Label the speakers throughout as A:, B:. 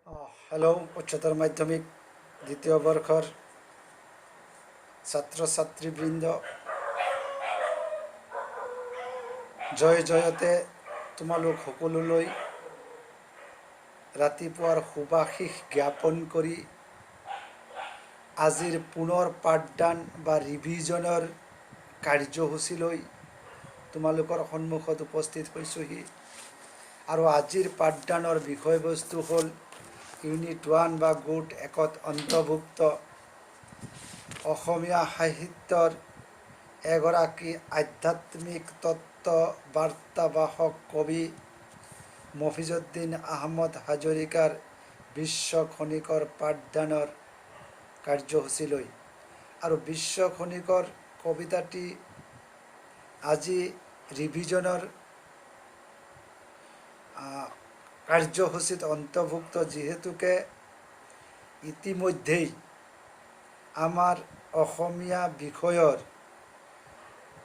A: Hello उच्चतर माध्यमिक द्वितीय बर्षर ছাত্ৰ ছাত্ৰীবৃন্দ, জয় জয়তে তোমালোক সকলোলৈ ৰাতিপুৱাৰ শুভাশীষ জ্ঞাপন কৰি আজিৰ পুনৰ পাঠদান বা ৰিভিজনৰ কাৰ্যসূচীলৈ তোমালোকৰ সন্মুখত উপস্থিত হৈছোহি। আৰু আজিৰ পাঠদানৰ বিষয়বস্তু হ'ল ইউনিট 1 বা গোট 1ত অন্তৰ্ভুক্ত অসমীয়া সাহিত্যৰ এগৰাকী আধ্যাত্মিক তত্ত্ব বাৰ্তাবাহক কবি মফিজুদ্দিন আহমদ হাজৰিকাৰ বিশ্ব খনিকৰ পাঠদানৰ কাৰ্যসূচীলৈ। আৰু বিশ্ব খনিকৰ কবিতাটি আজি ৰিভিজনৰ কাৰ্যসূচীত অন্তৰ্ভুক্ত, যিহেতুকে ইতিমধ্যেই আমাৰ অসমীয়া বিষয়ৰ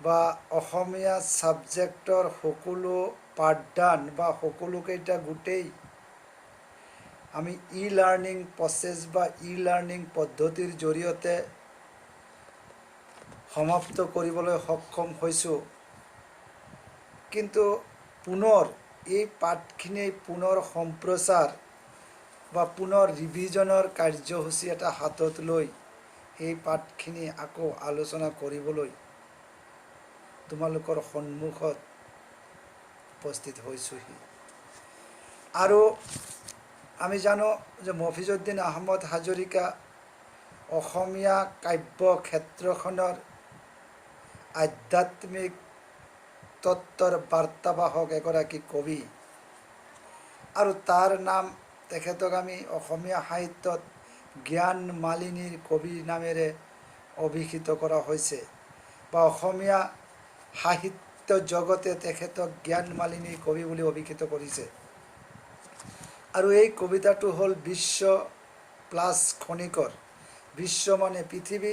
A: বা অসমীয়া ছাবজেক্টৰ সকলো পাঠদান বা সকলোকেইটা গোটেই আমি ই লাৰ্ণিং প্ৰচেছ বা ই লাৰ্ণিং পদ্ধতিৰ জৰিয়তে সমাপ্ত কৰিবলৈ সক্ষম হৈছোঁ। কিন্তু পুনৰ এই পাঠখিনি পুনৰ সম্প্ৰচাৰ বা পুনৰ ৰিভিজনৰ কাৰ্যসূচী এটা হাতত লৈ এই পাঠখিনি আকৌ আলোচনা কৰিবলৈ তোমালোকৰ সন্মুখত উপস্থিত হৈছোহি। আৰু আমি জানো যে মফিজুদ্দিন আহমদ হাজৰিকা অসমীয়া কাব্য ক্ষেত্ৰখনৰ আধ্যাত্মিক তত্ত্বৰ বাৰ্তাবাহক এগৰাকী কবি। আৰু তাৰ নাম, তেখেতক আমি অসমীয়া সাহিত্যত জ্ঞান মালিনীৰ কবি নামেৰে অভিহিত কৰা হৈছে, বা অসমীয়া সাহিত্য জগতে তেখেতক জ্ঞান মালিনীৰ কবি বুলি অভিহিত কৰিছে। আৰু এই কবিতাটো হ'ল বিশ্ব প্লাছ খনিকৰ। বিশ্ব মানে পৃথিৱী,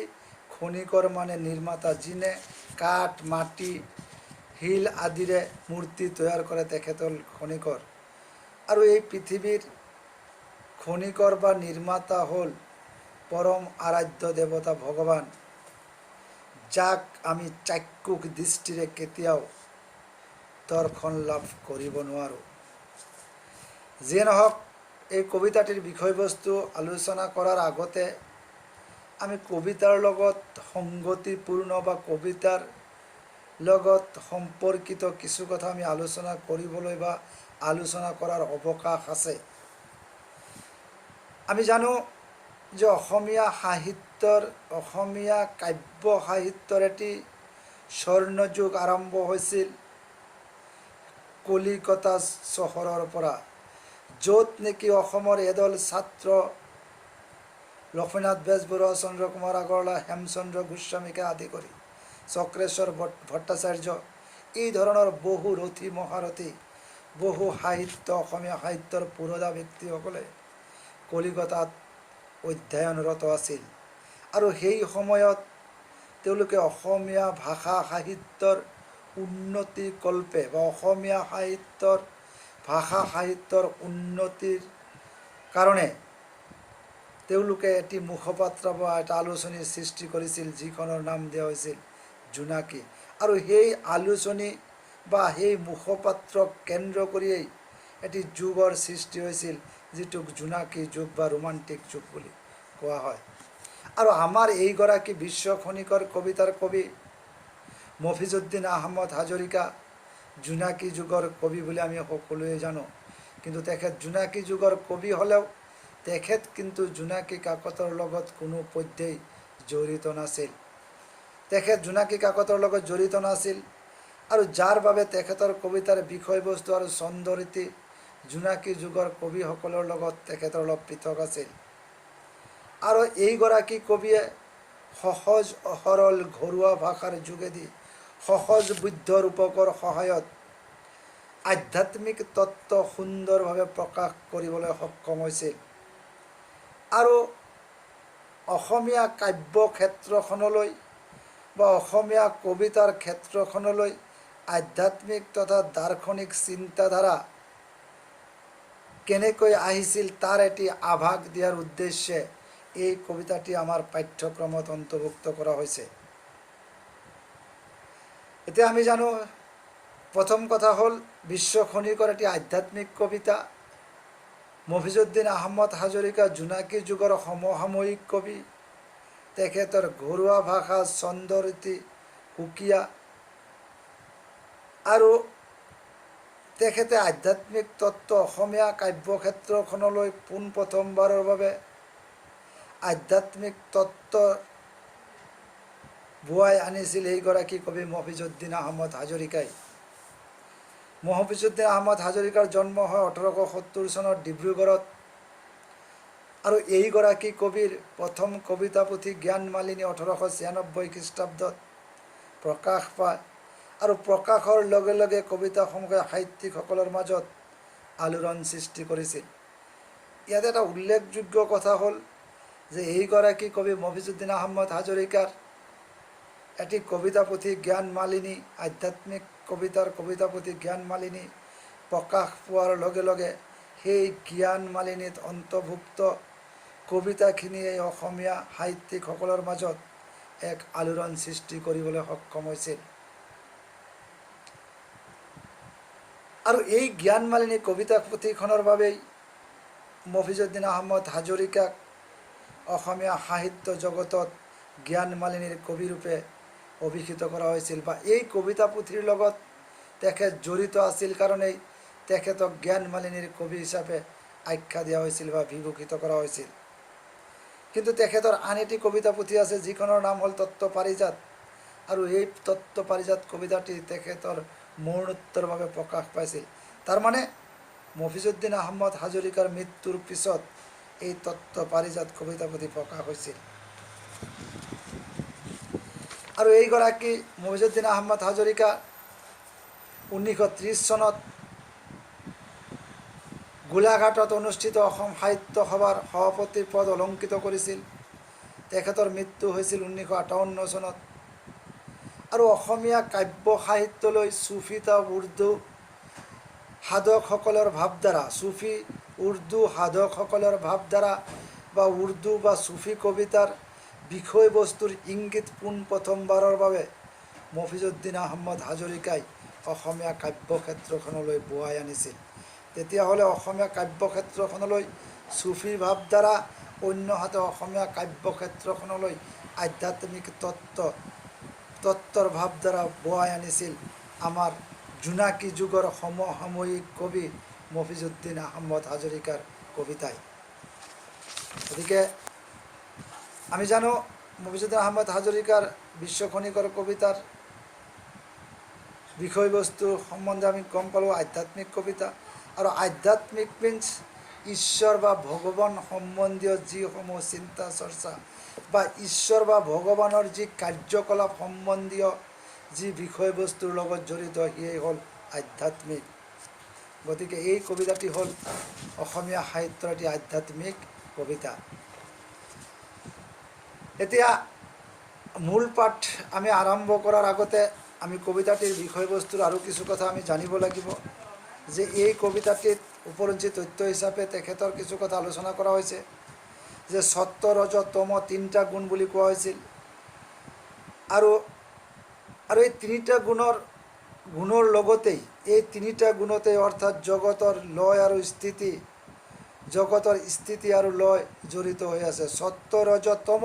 A: খনিকৰ মানে নিৰ্মাতা, যিনে কাঠ, মাটি, শিল আদিৰে মূৰ্তি তৈয়াৰ কৰে, তেখেত হ'ল খনিকৰ। আৰু এই পৃথিৱীৰ খনিকৰ বা নিৰ্মাতা হ'ল পৰম আৰাধ্য দেৱতা ভগৱান, যাক আমি চাক্ষুষ দৃষ্টিৰে কেতিয়াও দৰ্শন লাভ কৰিব নোৱাৰোঁ। যিয়ে নহওক, এই কবিতাটিৰ বিষয়বস্তু আলোচনা কৰাৰ আগতে আমি কবিতাৰ লগত সংগতিপূৰ্ণ বা কবিতাৰ লগত সম্পৰ্কিত কিছু কথা আমি আলোচনা কৰিবলৈ বা আলোচনা কৰাৰ অৱকাশ আছে। আমি জানো যে অসমীয়া সাহিত্যৰ, অসমীয়া কাব্য সাহিত্যৰ এটি স্বৰ্ণযুগ আৰম্ভ হৈছিল কলিকতা চহৰৰ পৰা, য'ত নেকি অসমৰ এদল ছাত্ৰ লক্ষ্মীনাথ বেজবৰুৱা, চন্দ্ৰকুমাৰ আগৰৱালা, হেমচন্দ্ৰ গোস্বামীকে আদি কৰি চক্ৰেশ্বৰ ভট্টাচাৰ্য, এই ধৰণৰ বহু ৰথী মহাৰথী, বহু সাহিত্য, অসমীয়া সাহিত্যৰ পুৰোধা ব্যক্তিসকলে কলিকতাত অধ্যয়নৰত আছিল। আৰু সেই সময়ত তেওঁলোকে অসমীয়া ভাষা সাহিত্যৰ উন্নতিকল্পে বা অসমীয়া সাহিত্যৰ ভাষা সাহিত্যৰ উন্নতিৰ কাৰণে তেওঁলোকে এটি মুখপাত্ৰ বা এটা আলোচনীৰ সৃষ্টি কৰিছিল, যিখনৰ নাম দিয়া হৈছিল জোনাকী। আৰু সেই আলোচনী বা সেই মুখপাত্ৰক কেন্দ্ৰ কৰিয়েই এটি যুগৰ সৃষ্টি হৈছিল, যিটোক জোনাকী যুগ বা ৰোমান্টিক যুগ বুলি কোৱা হয়। আৰু আমাৰ এইগৰাকী বিশ্ব খনিকৰ কবিতাৰ কবি মফিজুদ্দিন আহমদ হাজৰিকা জোনাকী যুগৰ কবি বুলি আমি সকলোৱে জানো। কিন্তু তেখেত জোনাকী যুগৰ কবি হ'লেও তেখেত কিন্তু জোনাকী কাকতৰ লগত কোনো পধ্যেই জড়িত নাছিল। তেখেত জোনাকী কাকতৰ লগত জড়িত নাছিল, আৰু যাৰ বাবে তেখেতৰ কবিতাৰ বিষয়বস্তু আৰু ছন্দৰীতি জোনাকী যুগৰ কবিসকলৰ লগত তেখেতৰ অলপ পৃথক আছিল। আৰু এইগৰাকী কবিয়ে সহজ সৰল ঘৰুৱা ভাষাৰ যোগেদি সহজ বুদ্ধ ৰূপকৰ সহায়ত আধ্যাত্মিক তত্ত্ব সুন্দৰভাৱে প্ৰকাশ কৰিবলৈ সক্ষম হৈছিল। আৰু অসমীয়া কাব্য ক্ষেত্ৰখনলৈ বা অসমীয়া কবিতাৰ ক্ষেত্ৰখনলৈ আধ্যাত্মিক তথা দাৰ্শনিক চিন্তাধাৰা কেনেকৈ আহিছিল তাৰ এটি আভাস দিয়াৰ উদ্দেশ্যে এই কবিতাটি আমাৰ পাঠ্যক্ৰমত অন্তৰ্ভুক্ত কৰা হৈছে। এতিয়া আমি জানো প্ৰথম কথা হ'ল বিশ্ব খনিকৰ এটি আধ্যাত্মিক কবিতা। মফিজুদ্দিন আহমদ হাজৰিকা জোনাকী যুগৰ সমসাময়িক কবি। তেখেতৰ ঘৰুৱা ভাষা চন্দ্ৰৰীতি সুকীয়া আৰু তেখেতে আধ্যাত্মিক তত্ত্ব অসমীয়া কাব্যক্ষেত্ৰখনলৈ পোনপ্ৰথমবাৰৰ বাবে আধ্যাত্মিক তত্ত্ব বোৱাই আনিছিল এইগৰাকী কবি মফিজুদ্দিন আহমদ হাজৰিকাই। মফিজুদ্দিন আহমদ হাজৰিকাৰ জন্ম হয় 1870 চনৰ ডিব্ৰুগড়ত আৰু এইগৰাকী কবিৰ প্ৰথম কবিতা পুথি জ্ঞানমালিনী 1896 খ্ৰীষ্টাব্দত প্ৰকাশ পায় আৰু প্ৰকাশৰ লগে লগে কবিতাসমূহে সাহিত্যিকসকলৰ মাজত আলোড়ন সৃষ্টি কৰিছিল। ইয়াতে এটা উল্লেখযোগ্য কথা হ'ল যে এইগৰাকী কবি মফিজুদ্দিন আহমদ হাজৰিকাৰ এটি কবিতা পুথি জ্ঞানমালিনী, আধ্যাত্মিক কবিতাৰ কবিতা পুথি জ্ঞানমালিনী প্ৰকাশ পোৱাৰ লগে লগে সেই জ্ঞানমালিনীত অন্তৰ্ভুক্ত কবিতাখিনিয়ে অসমীয়া সাহিত্যিকসকলৰ মাজত এক আলোড়ন সৃষ্টি কৰিবলৈ সক্ষম হৈছিল। আৰু এই জ্ঞানমালিনী কবিতা পুথিখনৰ বাবেই মফিজুদ্দিন আহমদ হাজৰিকাক অসমীয়া সাহিত্য জগতত জ্ঞানমালিনীৰ কবিৰূপে অভিহিত কৰা হৈছিল, বা এই কবিতা পুথিৰ লগত তেখেত জড়িত আছিল কাৰণেই তেখেতক জ্ঞানমালিনীৰ কবি হিচাপে আখ্যা দিয়া হৈছিল বা বিভূষিত কৰা হৈছিল। কিন্তু তেখেতৰ আন এটি কবিতা পুথি আছে যিখনৰ নাম হ'ল তত্ত্ব পাৰিজাত, আৰু এই তত্ত্ব পাৰিজাত কবিতাটি তেখেতৰ মৰণোত্তৰৰ বাবে প্ৰকাশ পাইছিল। তাৰমানে মফিজুদ্দিন আহমদ হাজৰিকাৰ মৃত্যুৰ পিছত এই তত্ত্ব পাৰিজাত কবিতা পুথি প্ৰকাশ হৈছিল। আৰু এইগৰাকী মফিজুদ্দিন আহমদ হাজৰিকা 1930 চনত গোলাঘাটত অনুষ্ঠিত অসম সাহিত্য সভাৰ সভাপতিৰ পদ অলংকৃত কৰিছিল। তেখেতৰ মৃত্যু হৈছিল 1958 চনত। আৰু অসমীয়া কাব্য সাহিত্যলৈ চুফিতা উৰ্দু সাধকসকলৰ ভাৱধাৰা, চুফি উৰ্দু সাধকসকলৰ ভাৱধাৰা বা উৰ্দু বা চুফি কবিতাৰ বিষয়বস্তুৰ ইংগিত পোনপ্ৰথমবাৰৰ বাবে মফিজুদ্দিন আহমদ হাজৰিকাই অসমীয়া কাব্যক্ষেত্ৰখনলৈ বোৱাই আনিছিল। তেতিয়াহ'লে অসমীয়া কাব্যক্ষেত্ৰখনলৈ চুফি ভাৱধাৰা, অন্যহাতে অসমীয়া কাব্যক্ষেত্ৰখনলৈ আধ্যাত্মিক তত্ত্বৰ ভাৱধাৰা বোৱাই আনিছিল আমাৰ জোনাকী যুগৰ সমসাময়িক কবি মফিজুদ্দিন আহমদ হাজৰিকাৰ কবিতাই। গতিকে আমি জানো মফিজুদ্দিন আহমদ হাজৰিকাৰ বিশ্ব খনিকৰ কবিতাৰ বিষয়বস্তু সম্বন্ধে আমি গম পালোঁ আধ্যাত্মিক কবিতা। আৰু আধ্যাত্মিক মিন্স ঈশ্বৰ বা ভগৱান সম্বন্ধীয় যিসমূহ চিন্তা চৰ্চা বা ঈশ্বৰ বা ভগৱানৰ যি কাৰ্যকলাপ সম্বন্ধীয় যি বিষয়বস্তুৰ লগত জড়িত সেয়ে হ'ল আধ্যাত্মিক। গতিকে এই কবিতাটি হ'ল অসমীয়া সাহিত্যৰ এটি আধ্যাত্মিক কবিতা। এতিয়া মূল পাঠ আমি আৰম্ভ কৰাৰ আগতে আমি কবিতাটিৰ বিষয়বস্তুৰ আৰু কিছু কথা আমি জানিব লাগিব, যে এই কবিতাটিত উপৰঞ্চি তথ্য হিচাপে তেখেতৰ কিছু কথা আলোচনা কৰা হৈছে, যে সত্য ৰজ তম তিনিটা গুণ বুলি কোৱা হৈছিল। আৰু এই তিনিটা গুণৰ লগতেই এই তিনিটা গুণতেই অৰ্থাৎ জগতৰ লয় আৰু স্থিতি, জগতৰ স্থিতি আৰু লয় জড়িত হৈ আছে। সত্য ৰজ তম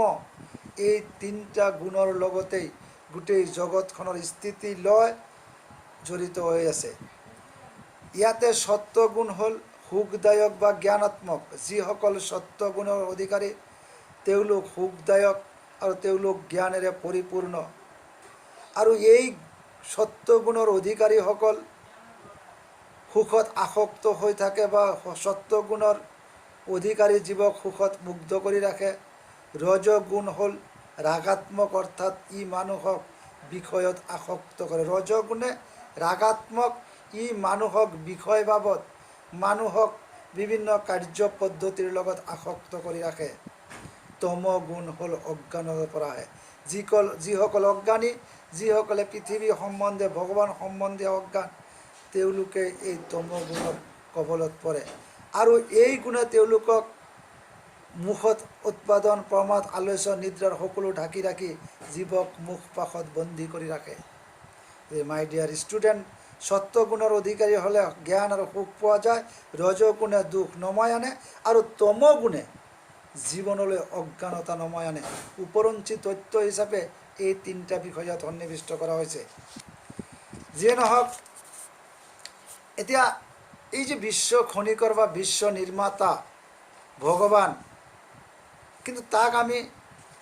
A: এই তিনিটা গুণৰ লগতেই গোটেই জগতখনৰ স্থিতি লয় জড়িত হৈ আছে। ইয়াতে সত্য গুণ হ'ল সুখদায়ক বা জ্ঞানাত্মক। যিসকল সত্য গুণৰ অধিকাৰী তেওঁলোক সুখদায়ক আৰু তেওঁলোক জ্ঞানেৰে পৰিপূৰ্ণ। আৰু এই সত্য গুণৰ অধিকাৰীসকল সুখত আসক্ত হৈ থাকে বা সত্য গুণৰ অধিকাৰী জীৱক সুখত মুগ্ধ কৰি ৰাখে। ৰজ গুণ হ'ল ৰাগাত্মক, অৰ্থাৎ ই মানুহক বিষয়ত আসক্ত কৰে। ৰজ গুণে ৰাগাত্মক, ই মানুহক বিষয় বাবদ মানুহক বিভিন্ন কাৰ্য পদ্ধতিৰ লগত আসক্ত কৰি ৰাখে। তম গুণ হ'ল অজ্ঞানৰ পৰা আহে। যিসকল অজ্ঞানী, যিসকলে পৃথিৱী সম্বন্ধে ভগৱান সম্বন্ধে অজ্ঞান, তেওঁলোকে এই তম গুণৰ কবলত পৰে। আৰু এই গুণে তেওঁলোকক মুখত উৎপাদন প্ৰমাদ আলস্য নিদ্ৰাৰ সকলো ঢাকি ৰাখি জীৱক মুখপাশত বন্দী কৰি ৰাখে। মাই ডিয়াৰ ষ্টুডেণ্ট, সত্যগুণৰ অধিকাৰী হ'লে জ্ঞান আৰু সুখ পোৱা যায়, ৰজগুণে দুখ নমাই আনে আৰু তমগুণে জীৱনলৈ অজ্ঞানতা নমাই আনে। ওপৰঞ্চি তথ্য হিচাপে এই তিনিটা বিষয়ত সন্নিৱিষ্ট কৰা হৈছে। যিয়ে নহওক, এতিয়া এই যে বিশ্ব খনিকৰ বা বিশ্ব নিৰ্মাতা ভগৱান, কিন্তু তাক আমি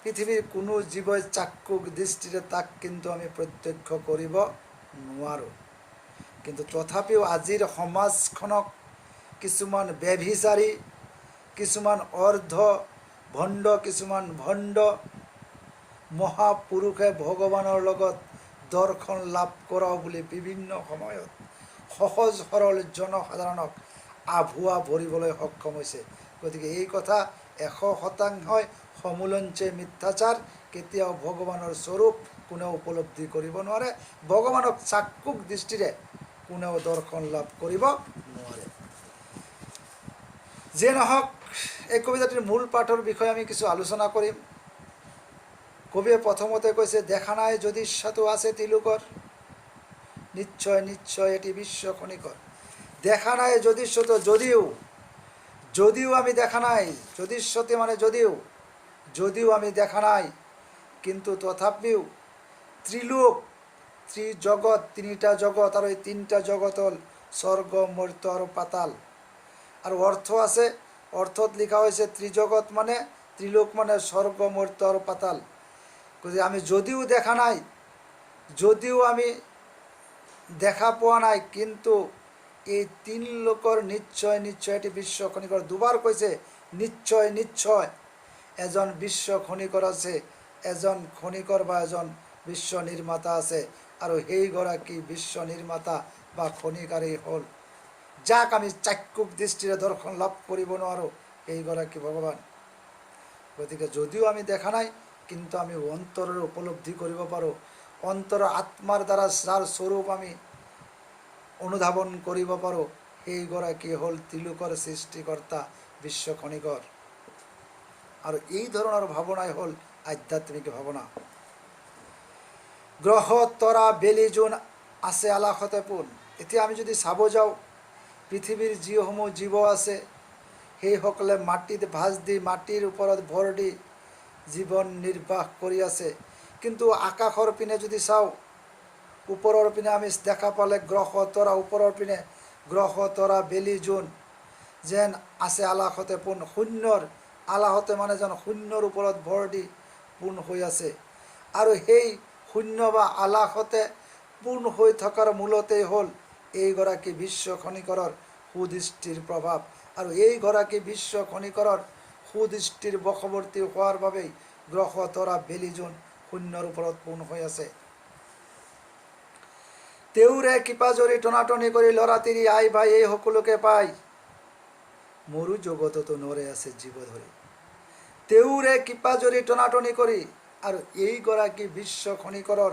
A: পৃথিৱীৰ কোনো জীৱই চাক্ষুষ দৃষ্টিৰে তাক কিন্তু আমি প্ৰত্যক্ষ কৰিব নোৱাৰোঁ। কিন্তু তথাপিও আজিৰ সমাজখনক কিছুমান ব্যভিচাৰী, কিছুমান অৰ্ধ ভণ্ড, কিছুমান ভণ্ড মহাপুৰুষে ভগৱানৰ লগত দৰ্শন লাভ কৰাও বুলি বিভিন্ন সময়ত সহজ সৰল জনসাধাৰণক আভুৱা ভৰিবলৈ সক্ষম হৈছে। গতিকে এই কথা 100% সমূলঞ্চে মিথ্যাচাৰ। কেতিয়াও ভগৱানৰ স্বৰূপ কোনেও উপলব্ধি কৰিব নোৱাৰে, ভগৱানক চাক্ষুষ দৃষ্টিৰে কোনেও দৰ্শন লাভ কৰিব নোৱাৰে। যিয়ে নহওক, এই কবিতাটিৰ মূল পাঠৰ বিষয়ে আমি কিছু আলোচনা কৰিম। কবিয়ে প্ৰথমতে কৈছে, দেখা নাই যদিচ্ছাটো আছে তিলোকৰ, নিশ্চয় নিশ্চয় এটি বিশ্ব খনিকৰ। দেখা নাই যদিচ্ছাটো, যদিও আমি দেখা নাই, যদিচ্ছতে মানে যদিও আমি দেখা নাই, কিন্তু তথাপিও ত্ৰিলোক, ত্ৰিজগত, তিনিটা জগত, আৰু এই তিনিটা জগত হ'ল স্বৰ্গ, মৰ্ত্য আৰু পাতাল। আৰু অৰ্থ আছে, অৰ্থত লিখা হৈছে ত্ৰিজগত মানে, ত্ৰিলোক মানে স্বৰ্গ, মৰ্ত্য আৰু পাতাল। গতিকে আমি যদিও দেখা নাই, যদিও আমি দেখা পোৱা নাই, কিন্তু এই তিন লোকৰ নিশ্চয় নিশ্চয় এটি বিশ্ব খনিকৰ। দুবাৰ কৈছে নিশ্চয় নিশ্চয় এজন বিশ্ব খনিকৰ আছে, এজন খনিকৰ বা এজন বিশ্ব নিৰ্মাতা আছে। আৰু সেইগৰাকী বিশ্ব নিৰ্মাতা বা খনিকাৰেই হ'ল, যাক আমি চাক্ষুষ দৃষ্টিৰে দৰ্শন লাভ কৰিব নোৱাৰোঁ, এইগৰাকী ভগৱান। গতিকে যদিও আমি দেখা নাই, কিন্তু আমি অন্তৰেৰে উপলব্ধি কৰিব পাৰোঁ। অন্তৰৰ আত্মাৰ দ্বাৰা যাৰ স্বৰূপ আমি অনুধাৱন কৰিব পাৰোঁ, সেইগৰাকী হ'ল ত্ৰিলোকৰ সৃষ্টিকৰ্তা বিশ্ব খনিকৰ। আৰু এই ধৰণৰ ভাৱনাই হ'ল আধ্যাত্মিক ভাৱনা। গ্ৰহ তৰা বেলি জোন আছে আলাসতে পোন। এতিয়া আমি যদি চাব যাওঁ, পৃথিৱীৰ যিসমূহ জীৱ আছে, সেইসকলে মাটিত ভাঁজ দি, মাটিৰ ওপৰত ভৰ দি জীৱন নিৰ্বাহ কৰি আছে। কিন্তু আকাশৰ পিনে যদি চাওঁ, ওপৰৰ পিনে আমি দেখা পালে গ্ৰহ তৰা, ওপৰৰ পিনে গ্ৰহ তৰা বেলি জোন যেন আছে আলাসতে পোন, শূন্যৰ, আলাসতে মানে যেন শূন্যৰ ওপৰত ভৰ দি পোন হৈ আছে। আৰু সেই শূন্য বা আলাসতে পোন হৈ থকাৰ মূলতেই হ'ল এইগৰাকী বিশ্ব খনিকৰৰ সুদৃষ্টিৰ প্ৰভাৱ। আৰু এইগৰাকী বিশ্ব খনিকৰৰ সুদৃষ্টিৰ বশৱৰ্তী হোৱাৰ বাবেই গ্ৰহ তৰা বেলি জোন শূন্যৰ ওপৰত পোন হৈ আছে। তেওঁৰে কৃপা জৰি টনাটনি কৰি ল'ৰা তিৰি আই ভাই এই সকলোকে পাই, মৰু জগততো নৰে আছে জীৱ ধৰি। তেওঁৰে কৃপা জৰি টনাটনি কৰি, আৰু এইগৰাকী বিশ্ব খনিকৰৰ,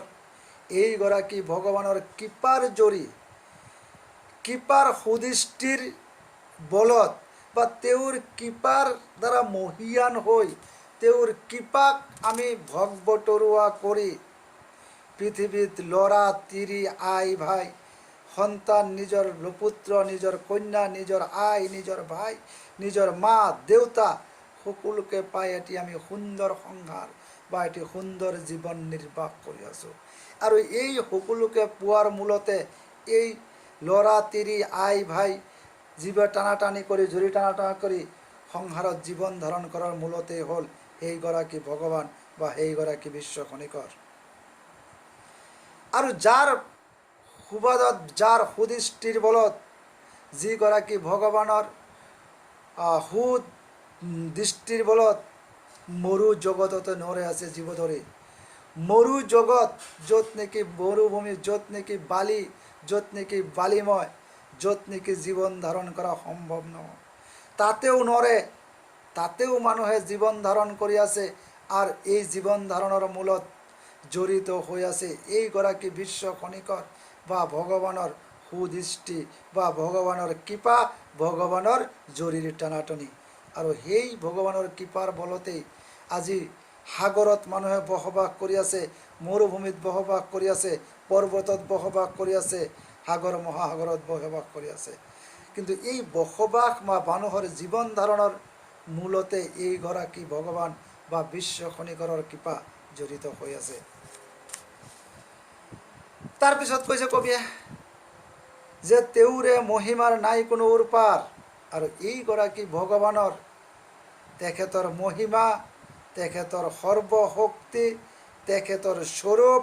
A: এইগৰাকী ভগৱানৰ কৃপাৰ জৰি, কৃপাৰ সুদৃষ্টিৰ বলত বা তেওঁৰ কৃপাৰ দ্বাৰা মহীয়ান হৈ, তেওঁৰ কৃপাক আমি ভগ বতৰুৱা কৰি পৃথিৱীত ল'ৰা তিৰি আই ভাই, সন্তান, নিজৰ পুত্ৰ, নিজৰ কন্যা, নিজৰ আই, নিজৰ ভাই, নিজৰ মা দেউতা সকলোকে পাই এটি আমি সুন্দৰ সংসাৰ বা এটি সুন্দৰ জীৱন নিৰ্বাহ কৰি আছোঁ। আৰু এই সকলোকে পোৱাৰ মূলতে এই ল'ৰা তিৰি আই ভাই জীৱে টানাটানি কৰি, জুৰি টানাটানি কৰি সংসাৰত জীৱন ধাৰণ কৰাৰ মূলতেই হ'ল সেইগৰাকী ভগৱান বা সেইগৰাকী বিশ্ব খনিকৰ। আৰু যাৰ সুবাদত, যাৰ সুদৃষ্টিৰ বলত, যিগৰাকী ভগৱানৰ সুদৃষ্টিৰ বলত মৰু জগততে নৰে আছে জীৱ ধৰি। মৰু জগত, য'ত নেকি মৰুভূমি, য'ত নেকি বালি, য'ত নেকি বালিময়, য'ত নেকি জীৱন ধাৰণ কৰা সম্ভৱ নহয়, তাতেও নৰে, তাতেও মানুহে জীৱন ধাৰণ কৰি আছে। আৰু এই জীৱন ধাৰণৰ মূলত জড়িত হৈ আছে এইগৰাকী বিশ্ব খনিকৰ বা ভগৱানৰ সুদৃষ্টি বা ভগৱানৰ কৃপা, ভগৱানৰ জৰীৰ টানাটনি। আৰু সেই ভগৱানৰ কৃপাৰ বলতেই আজি সাগৰত মানুহে বসবাস কৰি আছে, মৰুভূমিত বসবাস কৰি আছে, পৰ্বতত বসবাস কৰি আছে, সাগৰ মহাসাগৰত বসবাস কৰি আছে। কিন্তু এই বসবাস বা মানুহৰ জীৱন ধাৰণৰ মূলতে এইগৰাকী ভগৱান বা বিশ্ব খনিকৰৰ কৃপা জড়িত হৈ আছে। তাৰপিছত কৈছে কবিয়ে যে তেওঁৰে মহিমাৰ নাই কোনো উৰপাৰ। আৰু এইগৰাকী ভগৱানৰ, তেখেতৰ মহিমা, তেখেতৰ সৰ্বশক্তি, তেখেতৰ স্বৰূপ,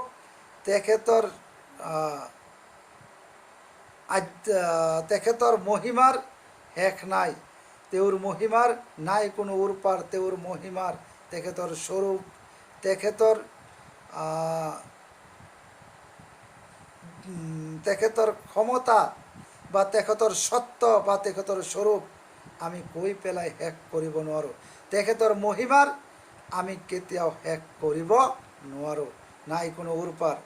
A: তেখেতৰ মহিমাৰ শেষ নাই। তেওঁৰ মহিমাৰ নাই কোনো উৰপাৰ। তেওঁৰ মহিমাৰ, তেখেতৰ স্বৰূপ, তেখেতৰ ক্ষমতা বা তেখেতৰ সত্য বা তেখেতৰ স্বৰূপ আমি কৈ পেলাই শেষ কৰিব নোৱাৰোঁ। তেখেতৰ মহিমাৰ আমি কেতিয়াও শেষ কৰিব নোৱাৰোঁ, নাই কোনো উৰপাৰ।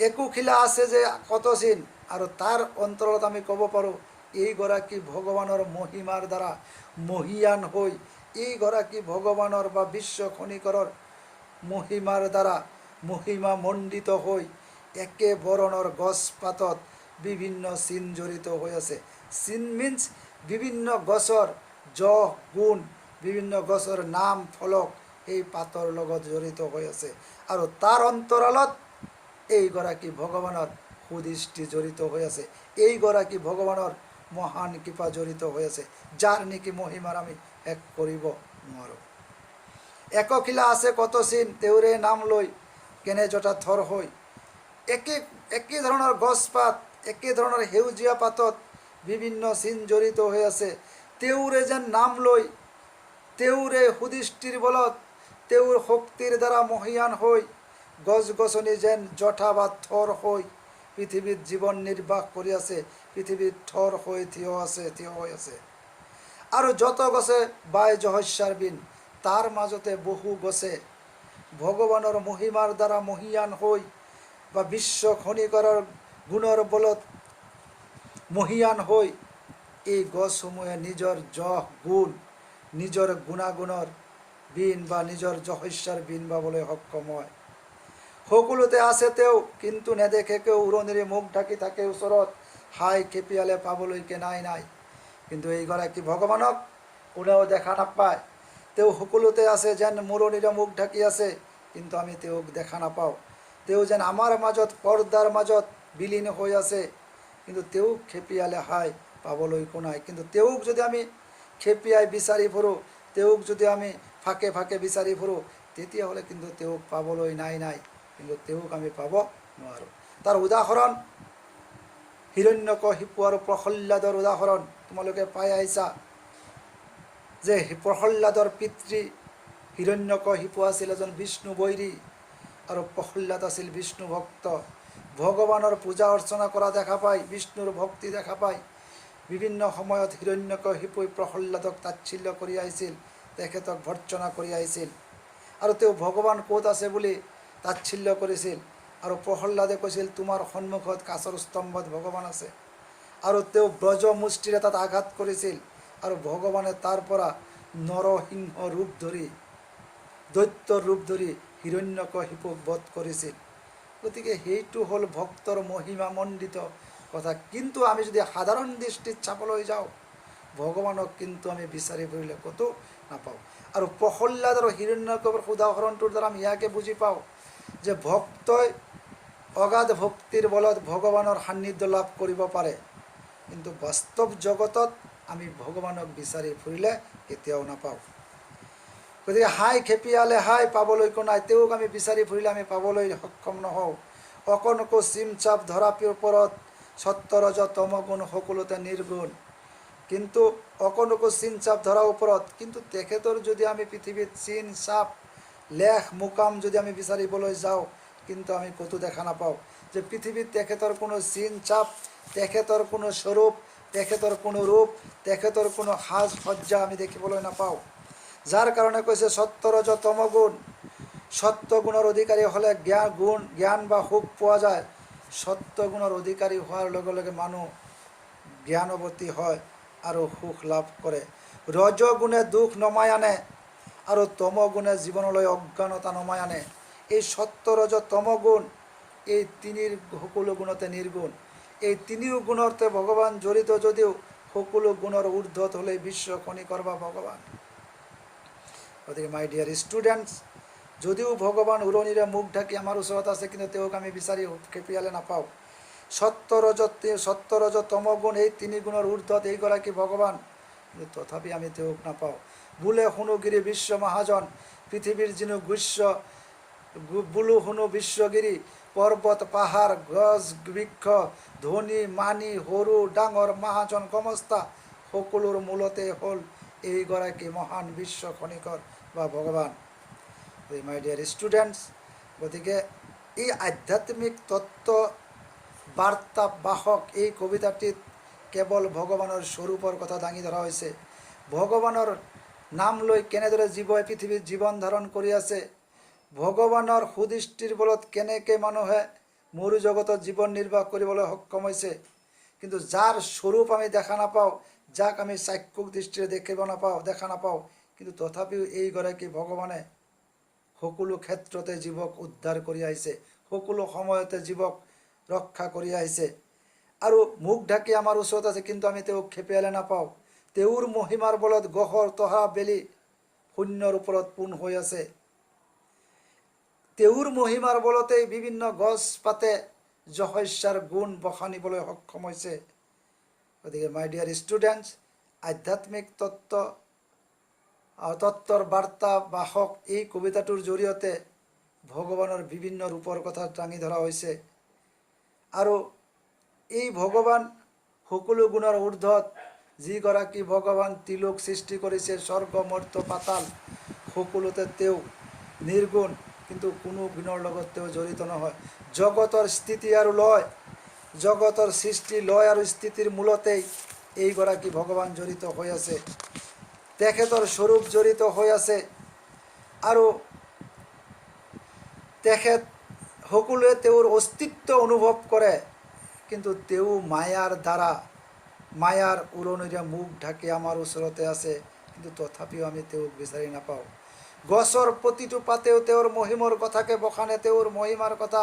A: একোখিলা আছে যে কত চিন। আৰু তাৰ অন্তৰত আমি ক'ব পাৰোঁ এইগৰাকী ভগৱানৰ মহিমাৰ দ্বাৰা মহীয়ান হৈ, এইগৰাকী ভগৱানৰ বা বিশ্ব খনিকৰৰ মহিমাৰ দ্বাৰা মহিমা মণ্ডিত হৈ একে বৰণৰ গছ পাতত বিভিন্ন চিন জড়িত হৈ আছে। চিন মিন্স বিভিন্ন গছৰ যহ গুণ, বিভিন্ন গছৰ নাম ফলক এই পাতৰ লগত জড়িত হৈ আছে। আৰু তাৰ অন্তৰালত এইগৰাকী ভগৱানৰ সুদৃষ্টি জড়িত হৈ আছে, এইগৰাকী ভগৱানৰ মহান কৃপা জড়িত হৈ আছে, যাৰ নেকি মহিমাৰ আমি শেষ কৰিব নোৱাৰোঁ। একখিলা আছে কত চিন, তেওঁৰে নাম লৈ কেনে জটা থৰ হৈ। একে ধৰণৰ গছপাত, একে ধৰণৰ সেউজীয়া পাতত বিভিন্ন চিন জড়িত হৈ আছে। তেওঁৰে যেন নাম লৈ, তেওঁৰে সুদৃষ্টিৰ বলত, তেওঁৰ শক্তিৰ দ্বাৰা মহীয়ান হৈ গছ গছনি যেন জঠা বা থৰ হৈ পৃথিৱীত জীৱন নিৰ্বাহ কৰি আছে, পৃথিৱীত থৰ হৈ থিয় হৈ আছে। আৰু যত গছে বাই যহস্যাৰ বিন, তাৰ মাজতে বহু গছে ভগৱানৰ মহিমাৰ দ্বাৰা মহীয়ান হৈ বা বিশ্ব খনিকৰৰ গুণৰ বলত মহীয়ান হৈ এই গছসমূহে নিজৰ যশ গুণ, নিজৰ গুণাগুণৰ বিন বা নিজৰ যশস্যাৰ বিন বাবলৈ সক্ষম হয়। সকলোতে আছে তেওঁ কিন্তু নেদেখে কেও, উৰণিৰে মুখ ঢাকি থাকে ওচৰত, হাই খেপিয়ালে পাবলৈকে নাই। কিন্তু এইগৰাকী ভগৱানক কোনেও দেখা নাপায়। তেওঁ সকলোতে আছে, যেন মূৰণিৰে মুখ ঢাকি আছে, কিন্তু আমি তেওঁক দেখা নাপাওঁ। তেওঁ যেন আমাৰ মাজত, পৰ্দাৰ মাজত বিলীন হৈ আছে, কিন্তু তেওঁক খেপিয়ালে হাই পাবলৈকো নাই। কিন্তু তেওঁক যদি আমি খেপিয়াই বিচাৰি ফুৰোঁ, তেওঁক যদি আমি ফাকে ফাকে বিচাৰি ফুৰোঁ, তেতিয়াহ'লে কিন্তু তেওঁক পাবলৈ নাই, কিন্তু তেওঁক আমি পাব নোৱাৰোঁ। তাৰ উদাহৰণ হিৰণ্যকশিপু আৰু প্ৰহ্লাদৰ উদাহৰণ তোমালোকে পাই আহিছা। যে প্ৰহ্লাদৰ পিতৃ হিৰণ্যকশিপু আছিল এজন বিষ্ণু বৈৰী, আৰু প্ৰহ্লাদ আছিল বিষ্ণু ভক্ত। ভগৱানৰ পূজা অৰ্চনা কৰা দেখা পায়, বিষ্ণুৰ ভক্তি দেখা পায়। বিভিন্ন সময়ত হিৰণ্যকশিপুই প্ৰহ্লাদক তাচ্ছিল্য কৰি আহিছিল, তেখেতক ভৰ্ৎসনা কৰি আহিছিল, আৰু তেওঁ ভগৱান ক'ত আছে বুলি তাচ্ছিল্য কৰিছিল। আৰু প্ৰহ্লাদে কৈছিল তোমাৰ সন্মুখত কাছৰ স্তম্ভত ভগৱান আছে। আৰু তেওঁ ব্ৰজ মুষ্টিৰে তাত আঘাত কৰিছিল, আৰু ভগৱানে তাৰ পৰা নৰসিংহ ৰূপ ধৰি, দৈত্যৰ ৰূপ ধৰি হিৰণ্যকশিপুক বধ কৰিছিল। গতিকে সেইটো হ'ল ভক্তৰ মহিমা মণ্ডিত কথা। কিন্তু আমি যদি সাধাৰণ দৃষ্টিত চাবলৈ যাওঁ, ভগৱানক কিন্তু আমি বিচাৰি ফুৰিলে ক'তো নাপাওঁ। আৰু প্ৰহ্লাদ আৰু হিৰণ্যকশিপুৰ উদাহৰণটোৰ দ্বাৰা আমি ইয়াকে বুজি পাওঁ যে ভক্তই অগাধ ভক্তিৰ বলত ভগৱানৰ সান্নিধ্য লাভ কৰিব পাৰে, কিন্তু বাস্তৱ জগতত আমি ভগৱানক বিচাৰি ফুৰিলে কেতিয়াও নাপাওঁ। গতিকে হাই খেপিয়ালে হাই পাবলৈকো নাই, তেওঁক আমি বিচাৰি ফুৰিলে আমি পাবলৈ সক্ষম নহওঁ। অকণকো চিমচাপ ধৰাপিৰ ওপৰত সত্য-ৰজ তমগুণ সকলোতে নিৰ্গুণ। কিন্তু অকণকো চিনচাপ ধৰাৰ ওপৰত, কিন্তু তেখেতৰ যদি আমি পৃথিৱীত চিন চাপ লেখ মুকাম যদি আমি বিচাৰিবলৈ যাওঁ, কিন্তু আমি ক'তো দেখা নাপাওঁ যে পৃথিৱীত তেখেতৰ কোনো চিন চাপ, তেখেতৰ কোনো স্বৰূপ, তেখেতৰ কোনো ৰূপ, তেখেতৰ কোনো সাজ সজ্জা আমি দেখিবলৈ নাপাওঁ। যাৰ কাৰণে কৈছে সত্য-ৰজ তমগুণ। সত্য গুণৰ অধিকাৰী হ'লে জ্ঞান বা সুখ পোৱা যায়, সত্যগুণৰ অধিকাৰী হোৱাৰ লগে লগে মানুহ জ্ঞানৱতী হয় আৰু সুখ লাভ কৰে। ৰজগুণে দুখ নমাই আনে আৰু তমগুণে জীৱনলৈ অজ্ঞানতা নমাই আনে। এই সত্য ৰজ তমগুণ এই তিনিৰ সকলো গুণতে নিৰ্গুণ। এই তিনিও গুণতে ভগৱান জড়িত যদিও সকলো গুণৰ ঊৰ্ধ্বত হ'লে বিশ্ব খনিকৰ বা ভগৱান। গতিকে মাই ডিয়াৰ ষ্টুডেণ্টছ, যদিও ভগৱান উৰণিৰে মুখ ঢাকি আমাৰ ওচৰত আছে, কিন্তু তেওঁক আমি বিচাৰি খেপিয়ালে নাপাওঁ। সত্য ৰজ তমগুণ এই তিনি গুণৰ ঊৰ্ধ্বত এইগৰাকী ভগৱান, কিন্তু তথাপি আমি তেওঁক নাপাওঁ। বোলে শুনো গিৰি বিশ্ব মহাজন, পৃথিৱীৰ যিনো গুস্য বোলো শুনো বিশ্বগিৰি, পৰ্বত পাহাৰ গছ বৃক্ষ ধনী মানি সৰু ডাঙৰ মহাজন সমস্তা, সকলোৰ মূলতে হ'ল এইগৰাকী মহান বিশ্ব খনিকৰ বা ভগৱান। মাই ডিয়াৰ ষ্টুডেণ্টছ, গতিকে এই আধ্যাত্মিক তত্ত্ব বাৰ্তা বাহক এই কবিতাটিত কেৱল ভগৱানৰ স্বৰূপৰ কথা দাঙি ধৰা হৈছে। ভগৱানৰ নাম লৈ কেনেদৰে জীৱই পৃথিৱীত জীৱন ধাৰণ কৰি আছে, ভগৱানৰ সুদৃষ্টিৰ বলত কেনেকৈ মানুহে মৰু জগতত জীৱন নিৰ্বাহ কৰিবলৈ সক্ষম হৈছে। কিন্তু যাৰ স্বৰূপ আমি দেখা নাপাওঁ, যাক আমি চাক্ষুক দৃষ্টিৰে দেখা নাপাওঁ, কিন্তু তথাপিও এইগৰাকী ভগৱানে সকলো ক্ষেত্ৰতে জীৱক উদ্ধাৰ কৰি আহিছে, সকলো সময়তে জীৱক ৰক্ষা কৰি আহিছে আৰু মুখ ঢাকি আমাৰ ওচৰত আছে, কিন্তু আমি তেওঁক খেপিয়ালে নাপাওঁ। তেওঁৰ মহিমাৰ বলত গহৰ তহা বেলি শূন্যৰ ওপৰত পোন হৈ আছে। তেওঁৰ মহিমাৰ বলতেই বিভিন্ন গছ পাতে যশস্যাৰ গুণ বখানিবলৈ সক্ষম হৈছে। গতিকে মাই ডিয়াৰ ষ্টুডেণ্টছ, আধ্যাত্মিক তত্ত্বৰ বাৰ্তা বাহক এই কবিতাটোৰ জৰিয়তে ভগৱানৰ বিভিন্ন ৰূপৰ কথা দাঙি ধৰা হৈছে আৰু এই ভগৱান সকলো গুণৰ ঊৰ্ধ্বত যিগৰাকী ভগৱান ত্ৰিলোক সৃষ্টি কৰিছে, স্বৰ্গ মৰ্ত্য পাতাল সকলোতে তেওঁ নিৰ্গুণ, কিন্তু কোনো গুণৰ লগত তেওঁ জড়িত নহয়। জগতৰ স্থিতি আৰু লয়, জগতৰ সৃষ্টি লয় আৰু স্থিতিৰ মূলতেই এইগৰাকী ভগৱান জড়িত হৈ আছে, তেখেতৰ স্বৰূপ জড়িত হৈ আছে আৰু তেখেত সকলোৱে তেওঁৰ অস্তিত্ব অনুভৱ কৰে, কিন্তু তেওঁ মায়াৰ দ্বাৰা মায়াৰ উৰণিৰে মুখ ঢাকি আমাৰ ওচৰতে আছে, কিন্তু তথাপিও আমি তেওঁক বিচাৰি নাপাওঁ। গছৰ প্ৰতিটো পাতেও তেওঁৰ মহিমৰ কথাকে বখানে, তেওঁৰ মহিমাৰ কথা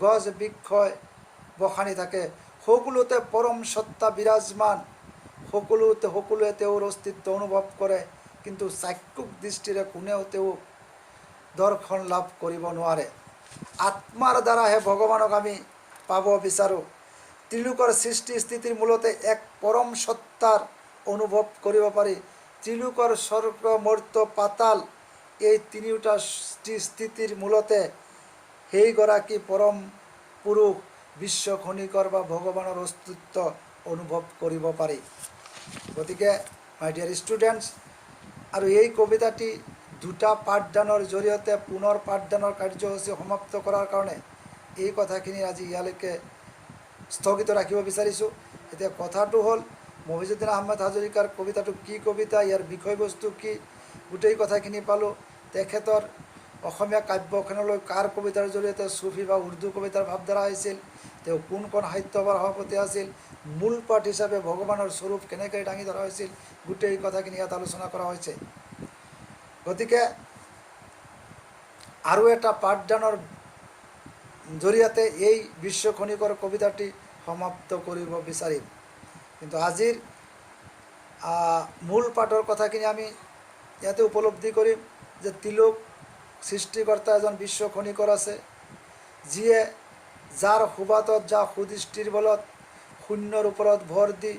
A: গছ বৃক্ষই বখানি থাকে। সকলোতে পৰম সত্তা বিৰাজমান, সকলোৱে তেওঁৰ অস্তিত্ব অনুভৱ কৰে, কিন্তু চাক্ষুক দৃষ্টিৰে কোনেও তেওঁক দৰ্শন লাভ কৰিব নোৱাৰে। আত্মাৰ দ্বাৰাহে ভগৱানক আমি পাব বিচাৰোঁ। ত্ৰিলোকৰ সৃষ্টি স্থিতিৰ মূলতে এক পৰম সত্তাৰ অনুভৱ কৰিব পাৰি। ত্ৰিলোকৰ স্বৰ্গ মৰ্ত্য পাতাল এই তিনিওটা স্থিতিৰ মূলতে সেইগৰাকী পৰম পুৰুষ বিশ্ব খনিকৰ বা ভগৱানৰ অস্তিত্ব অনুভৱ কৰিব পাৰি। গতিকে মাই ডিয়াৰ ষ্টুডেণ্টছ, আৰু এই কবিতাটি দুটা পাঠদানৰ জৰিয়তে পুনৰ পাঠদানৰ কাৰ্যসূচী সমাপ্ত কৰাৰ কাৰণে এই কথাখিনি আজি ইয়ালৈকে স্থগিত ৰাখিব বিচাৰিছোঁ। এতিয়া কথাটো হ'ল, মহিজুদ্দিন আহমেদ হাজৰিকাৰ কবিতাটো কি কবিতা, ইয়াৰ বিষয়বস্তু কি, গোটেই কথাখিনি পালোঁ। তেখেতৰ অসমীয়া কাব্যখনলৈ কাৰ কবিতাৰ জৰিয়তে চুফি বা উৰ্দু কবিতাৰ ভাৱধাৰা আহিছিল, তেওঁ কোনখন সাহিত্যসভাৰ সভাপতি আছিল, মূল পাঠ হিচাপে ভগৱানৰ স্বৰূপ কেনেকৈ দাঙি ধৰা হৈছিল, গোটেই কথাখিনি ইয়াত আলোচনা কৰা হৈছে। গতিকে আৰু এটা পাঠদানৰ জৰিয়তে এই বিশ্ব খনিকৰ কবিতাটি সমাপ্ত কৰিব বিচাৰিম। কিন্তু আজিৰ মূল পাঠৰ কথাখিনি আমি ইয়াতে উপলব্ধি কৰিম যে ত্ৰিলোক সৃষ্টিকৰ্তা এজন বিশ্ব খনিকৰ আছে, যিয়ে যাৰ সুবাতত যা সুদৃষ্টিৰ বলত শূন্যৰ ওপৰত ভৰ দি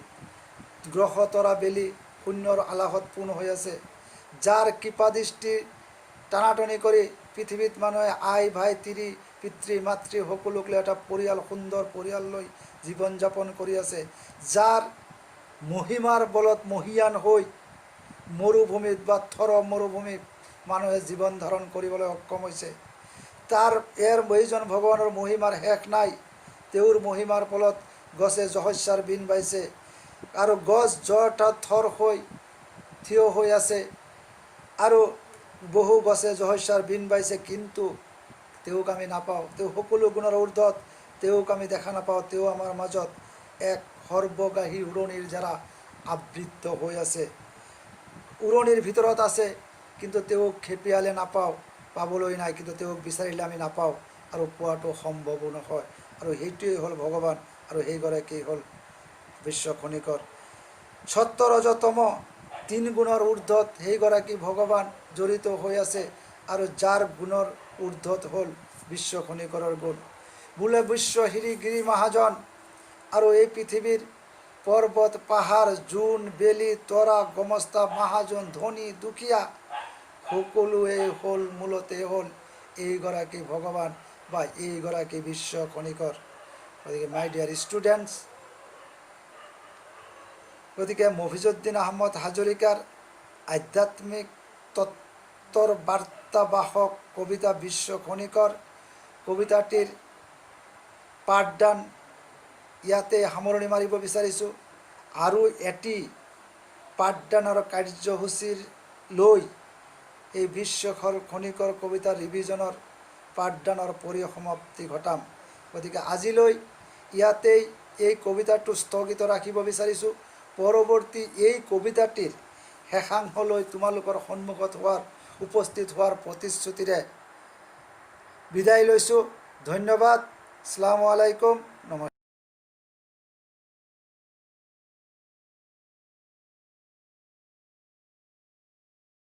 A: গ্ৰহ তৰা বেলি শূন্যৰ আলাসত পোন হৈ আছে, যাৰ কৃপাদৃষ্টি টানাটনি কৰি পৃথিৱীত মানুহে আই ভাই তিৰি পিতৃ মাতৃ সকলোক লৈ এটা পৰিয়াল, সুন্দৰ পৰিয়াল লৈ জীৱন যাপন কৰি আছে, যাৰ মহিমাৰ বলত মহীয়ান হৈ মৰুভূমিত বা থৰ মৰুভূমিত মানুহে জীৱন ধাৰণ কৰিবলৈ সক্ষম হৈছে। এইজন ভগৱানৰ মহিমাৰ শেষ নাই। তেওঁৰ মহিমাৰ ফলত গছে যশস্যাৰ বিন বাইছে আৰু গছ জটা থৰ হৈ থিয় হৈ আছে আৰু বহু গছে যশস্যাৰ বিন বাইছে, কিন্তু তেওঁক আমি নাপাওঁ। তেওঁ সকলো গুণৰ ঊৰ্ধ্বত, তেওঁক আমি দেখা নাপাওঁ, তেওঁ আমাৰ মাজত এক সৰ্বগাহী উৰণিৰ দ্বাৰা আবৃত্ত হৈ আছে, উৰণিৰ ভিতৰত আছে, কিন্তু তেওঁক খেপিয়ালে নাপাওঁ, পাবলৈ নাই, কিন্তু তেওঁক বিচাৰিলে আমি নাপাওঁ আৰু পোৱাটো সম্ভৱো নহয়। আৰু সেইটোৱেই হ'ল ভগৱান, আৰু সেইগৰাকী হ'ল বিশ্ব খনিকৰ। সত্য ৰজ তম 3 গুণৰ ঊৰ্ধত সেইগৰাকী ভগৱান জড়িত হৈ আছে, আৰু যাৰ গুণৰ ঊৰ্ধত হ'ল বিশ্ব খনিকৰৰ গুণ। বোলে বিশ্ব হিৰি গিৰি মহাজন, আৰু এই পৃথিৱীৰ পৰ্বত পাহাৰ জোন বেলি তৰা গমস্তা মহাজন ধনী দুখীয়া সকলোৱে হ'ল মূলতে হ'ল এইগৰাকী ভগৱান বা এইগৰাকী বিশ্ব খনিকৰ। গতিকে মাই ডিয়াৰ ষ্টুডেণ্টছ, গতিকে মফিজুদ্দিন আহমদ হাজৰিকাৰ আধ্যাত্মিক তত্ত্বৰ বাৰ্তাবাহক কবিতা বিশ্ব খনিকৰ কবিতাটিৰ পাঠদান ইয়াতে সামৰণি মাৰিব বিচাৰিছোঁ। আৰু এটি পাঠদানৰ কাৰ্যসূচীৰ লৈ এই বিশ্ব খনিকৰ কবিতাৰ ৰিভিজনৰ পাঠদানৰ পৰিসমাপ্তি ঘটাম। গতিকে আজিলৈ ইয়াতেই এই কবিতাটো স্থগিত ৰাখিব বিচাৰিছোঁ। পৰৱৰ্তী এই কবিতাটিৰ শেষাংশলৈ তোমালোকৰ সন্মুখত উপস্থিত হোৱাৰ প্ৰতিশ্ৰুতিৰে বিদায় লৈছোঁ। ধন্যবাদ। আসসালামু আলাইকুম।